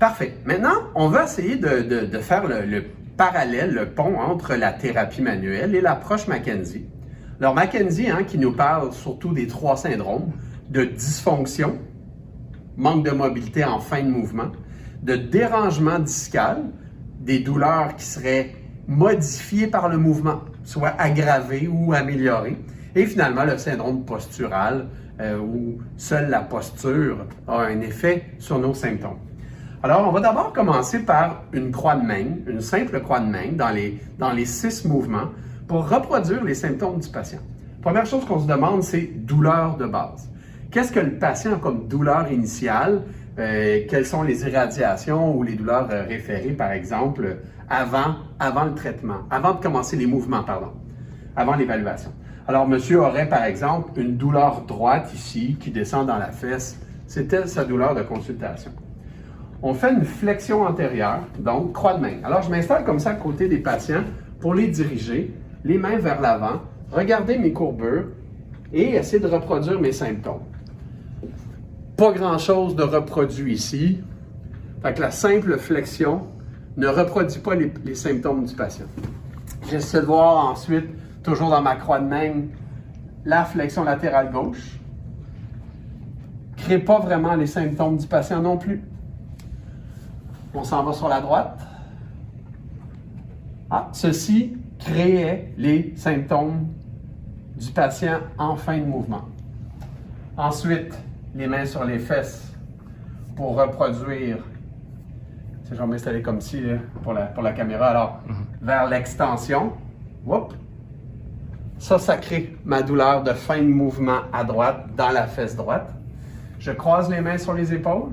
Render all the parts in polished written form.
Parfait. Maintenant, on va essayer de faire le parallèle, le pont entre la thérapie manuelle et l'approche Mackenzie. Alors, Mackenzie, qui nous parle surtout des 3 syndromes, de dysfonction, manque de mobilité en fin de mouvement, de dérangement discal, des douleurs qui seraient modifiées par le mouvement, soit aggravées ou améliorées, et finalement le syndrome postural, où seule la posture a un effet sur nos symptômes. Alors, on va d'abord commencer par une croix de main, une simple croix de main dans les 6 mouvements pour reproduire les symptômes du patient. Première chose qu'on se demande, c'est douleur de base. Qu'est-ce que le patient a comme douleur initiale? Quelles sont les irradiations ou les douleurs référées, par exemple, avant le traitement, avant de commencer les mouvements, avant l'évaluation. Alors, monsieur aurait, par exemple, une douleur droite ici qui descend dans la fesse. C'était sa douleur de consultation. On fait une flexion antérieure, donc croix de main. Alors, je m'installe comme ça à côté des patients pour les diriger, les mains vers l'avant, regarder mes courbures et essayer de reproduire mes symptômes. Pas grand-chose de reproduit ici. Fait que la simple flexion ne reproduit pas les symptômes du patient. J'essaie de voir ensuite, toujours dans ma croix de main, la flexion latérale gauche. Crée pas vraiment les symptômes du patient non plus. On s'en va sur la droite. Ceci créait les symptômes du patient en fin de mouvement. Ensuite, les mains sur les fesses pour reproduire. Je vais m'installer comme ci pour la caméra. Alors, vers l'extension. Whoop. Ça crée ma douleur de fin de mouvement à droite dans la fesse droite. Je croise les mains sur les épaules.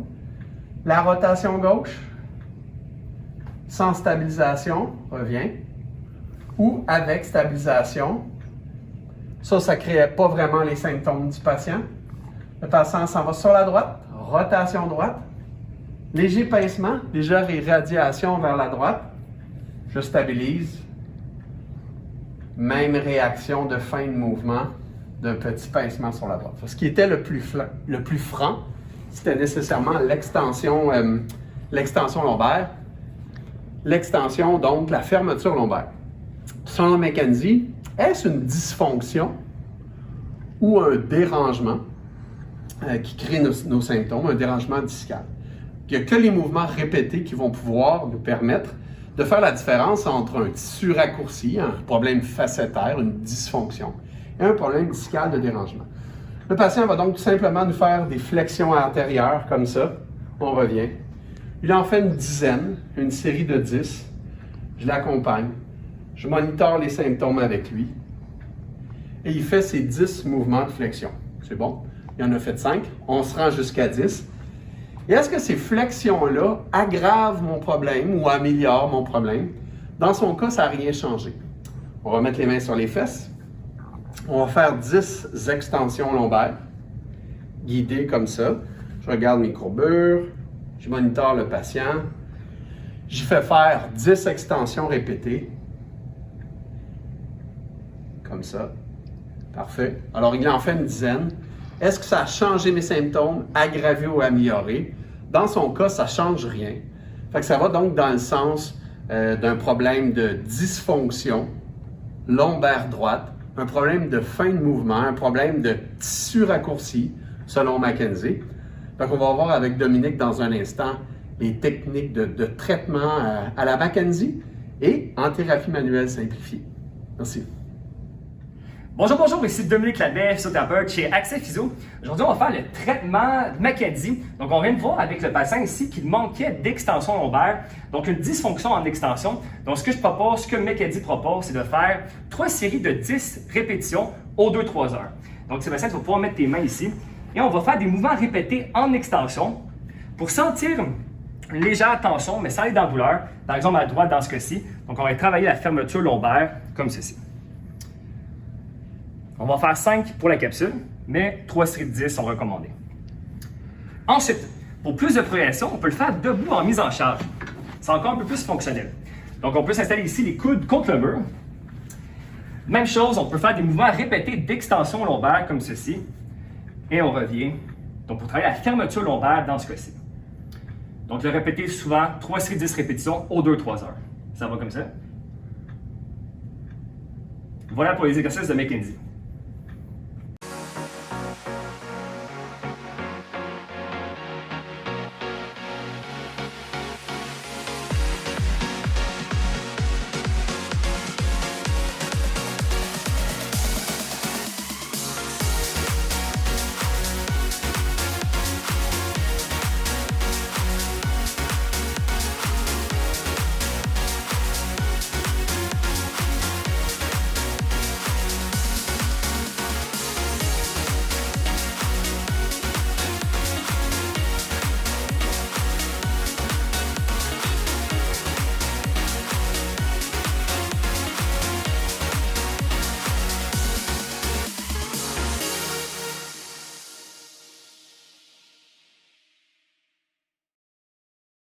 La rotation gauche. Sans stabilisation, revient. Ou avec stabilisation. Ça ne créait pas vraiment les symptômes du patient. Le patient s'en va sur la droite, rotation droite, léger pincement, légère irradiation vers la droite. Je stabilise. Même réaction de fin de mouvement, d'un petit pincement sur la droite. Ce qui était le plus franc, c'était nécessairement l'extension lombaire. L'extension, donc, la fermeture lombaire. Selon Mackenzie, est-ce une dysfonction ou un dérangement qui crée nos symptômes, un dérangement discal? Il n'y a que les mouvements répétés qui vont pouvoir nous permettre de faire la différence entre un tissu raccourci, un problème facétaire, une dysfonction, et un problème discal de dérangement. Le patient va donc tout simplement nous faire des flexions antérieures comme ça. On revient. Il en fait une dizaine, une série de 10. Je l'accompagne. Je monitore les symptômes avec lui. Et il fait ses 10 mouvements de flexion. C'est bon? Il en a fait 5. On se rend jusqu'à 10. Et est-ce que ces flexions-là aggravent mon problème ou améliorent mon problème? Dans son cas, ça n'a rien changé. On va mettre les mains sur les fesses. On va faire 10 extensions lombaires, guidées comme ça. Je regarde mes courbures. Je monitore le patient. J'y fais faire 10 extensions répétées. Comme ça. Parfait. Alors, il en fait une dizaine. Est-ce que ça a changé mes symptômes, aggravé ou amélioré? Dans son cas, ça ne change rien. Fait que ça va donc dans le sens d'un problème de dysfonction lombaire droite, un problème de fin de mouvement, un problème de tissu raccourci, selon Mackenzie. Donc, on va voir avec Dominique dans un instant les techniques de traitement à la Mackenzie et en thérapie manuelle simplifiée. Merci. Bonjour, ici Dominique Labbé, physiothérapeute chez Accès Physio. Aujourd'hui, on va faire le traitement de Mackenzie. Donc, on vient de voir avec le patient ici qu'il manquait d'extension lombaire, donc une dysfonction en extension. Donc, ce que Mackenzie propose, c'est de faire 3 séries de 10 répétitions aux 2-3 heures. Donc, Sébastien, tu vas pouvoir mettre tes mains ici et on va faire des mouvements répétés en extension pour sentir une légère tension, mais sans aller dans la douleur. Par exemple, à droite dans ce cas-ci. Donc, on va travailler la fermeture lombaire comme ceci. On va faire 5 pour la capsule, mais 3 séries de 10 sont recommandées. Ensuite, pour plus de progression, on peut le faire debout en mise en charge. C'est encore un peu plus fonctionnel. Donc, on peut s'installer ici les coudes contre le mur. Même chose, on peut faire des mouvements répétés d'extension lombaire comme ceci. Et on revient. Donc, pour travailler la fermeture lombaire dans ce cas-ci. Donc, le répéter souvent, 3 séries 10 répétitions aux 2-3 heures. Ça va comme ça. Voilà pour les exercices de Mackenzie.